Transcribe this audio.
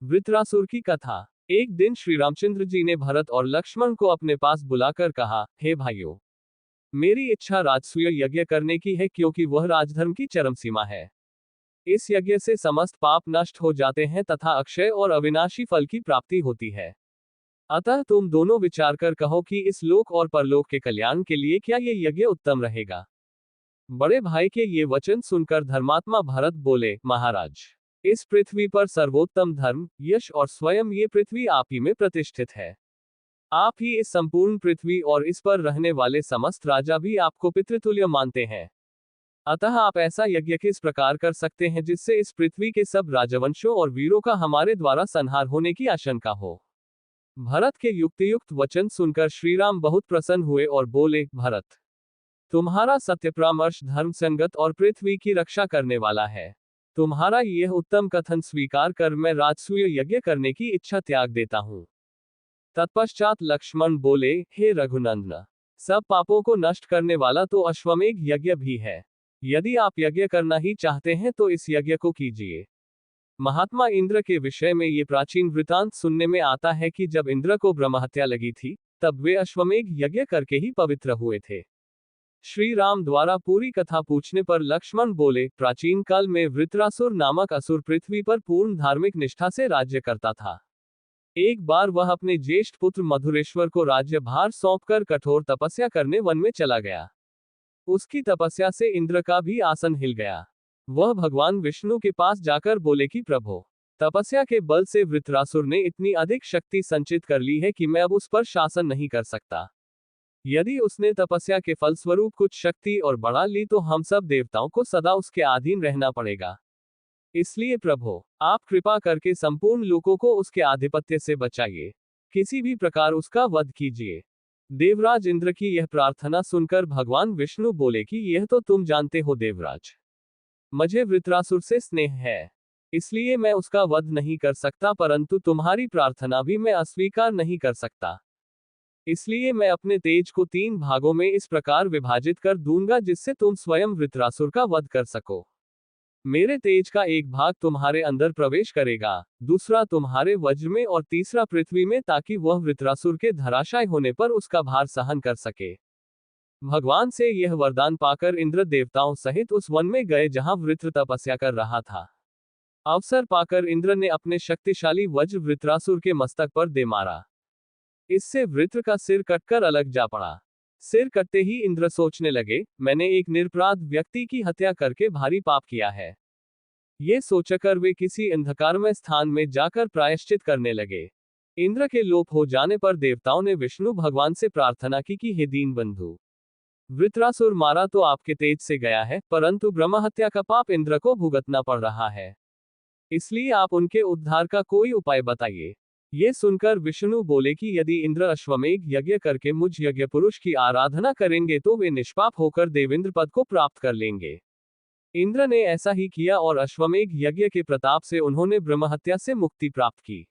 वृत्रासुर की कथा। एक दिन श्री रामचंद्र जी ने भरत और लक्ष्मण को अपने पास बुलाकर कहा, हे भाइयों, मेरी इच्छा राजसूय यज्ञ करने की है, क्योंकि वह राजधर्म की चरम सीमा है। इस यज्ञ से समस्त पाप नष्ट हो जाते हैं तथा अक्षय और अविनाशी फल की प्राप्ति होती है। अतः तुम दोनों विचार कर कहो कि इस लोक और परलोक के कल्याण के लिए क्या ये यज्ञ उत्तम रहेगा। बड़े भाई के ये वचन सुनकर धर्मात्मा भरत बोले, महाराज, इस पृथ्वी पर सर्वोत्तम धर्म, यश और स्वयं ये पृथ्वी आप ही में प्रतिष्ठित है। आप ही इस संपूर्ण पृथ्वी और इस पर रहने वाले समस्त राजा भी आपको पितृतुल्य मानते हैं। अतः आप ऐसा यज्ञ किस प्रकार कर सकते हैं जिससे इस पृथ्वी के सब राजवंशों और वीरों का हमारे द्वारा संहार होने की आशंका हो। भरत के युक्तियुक्त वचन सुनकर श्रीराम बहुत प्रसन्न हुए और बोले, भरत, तुम्हारा सत्य परामर्श धर्म संगत और पृथ्वी की रक्षा करने वाला है। तुम्हारा यह उत्तम कथन स्वीकार कर मैं राजसूय यज्ञ करने की इच्छा त्याग देता हूं। तत्पश्चात लक्ष्मण बोले, हे रघुनंदन, सब पापों को नष्ट करने वाला तो अश्वमेध यज्ञ भी है। यदि आप यज्ञ करना ही चाहते हैं तो इस यज्ञ को कीजिए। महात्मा इंद्र के विषय में ये प्राचीन वृतांत सुनने में आता है कि जब इंद्र को ब्रह्महत्या लगी थी, तब वे अश्वमेध यज्ञ करके ही पवित्र हुए थे। श्री राम द्वारा पूरी कथा पूछने पर लक्ष्मण बोले, प्राचीन काल में वृत्रासुर नामक असुर पृथ्वी पर पूर्ण धार्मिक निष्ठा से राज्य करता था। एक बार वह अपने ज्येष्ठ पुत्र मधुरेश्वर को राज्य भार सौंपकर कठोर तपस्या करने वन में चला गया। उसकी तपस्या से इंद्र का भी आसन हिल गया। वह भगवान विष्णु के पास जाकर बोले कि प्रभो, तपस्या के बल से वृत्रासुर ने इतनी अधिक शक्ति संचित कर ली है कि मैं अब उस पर शासन नहीं कर सकता। यदि उसने तपस्या के फलस्वरूप कुछ शक्ति और बढ़ा ली तो हम सब देवताओं को सदा उसके अधीन रहना पड़ेगा। इसलिए प्रभो, आप कृपा करके संपूर्ण लोकों को उसके आधिपत्य से बचाइए। किसी भी प्रकार उसका वध कीजिए। देवराज इंद्र की यह प्रार्थना सुनकर भगवान विष्णु बोले कि यह तो तुम जानते हो देवराज, मुझे वृत्रासुर से स्नेह है, इसलिए मैं उसका वध नहीं कर सकता, परंतु तुम्हारी प्रार्थना भी मैं अस्वीकार नहीं कर सकता। इसलिए मैं अपने तेज को 3 भागों में इस प्रकार विभाजित कर दूंगा जिससे तुम स्वयं वृत्रासुर का वध कर सको। मेरे तेज का एक भाग तुम्हारे अंदर प्रवेश करेगा, दूसरा तुम्हारे वज्र में और तीसरा पृथ्वी में, ताकि वह वृत्रासुर के धराशायी होने पर उसका भार सहन कर सके। भगवान से यह वरदान पाकर इंद्र देवताओं सहित उस वन में गए जहां वृत्र तपस्या कर रहा था। अवसर पाकर इंद्र ने अपने शक्तिशाली वज्र वृत्रासुर के मस्तक पर दे मारा। इससे वृत्र का सिर कटकर अलग जा पड़ा। सिर कटते ही इंद्र सोचने लगे, मैंने एक निरपराध व्यक्ति की हत्या करके भारी पाप किया है। ये सोचकर वे किसी अंधकारमय स्थान में जाकर प्रायश्चित करने लगे। इंद्र के लोप हो जाने पर देवताओं ने विष्णु भगवान से प्रार्थना की कि हे दीन बंधु, वृत्रासुर मारा तो आपके तेज से गया है, परंतु ब्रह्महत्या का पाप इंद्र को भुगतना पड़ रहा है। इसलिए आप उनके उद्धार का कोई उपाय बताइए। ये सुनकर विष्णु बोले कि यदि इंद्र अश्वमेध यज्ञ करके मुझ यज्ञ पुरुष की आराधना करेंगे तो वे निष्पाप होकर देवेंद्र पद को प्राप्त कर लेंगे। इंद्र ने ऐसा ही किया और अश्वमेध यज्ञ के प्रताप से उन्होंने ब्रह्महत्या से मुक्ति प्राप्त की।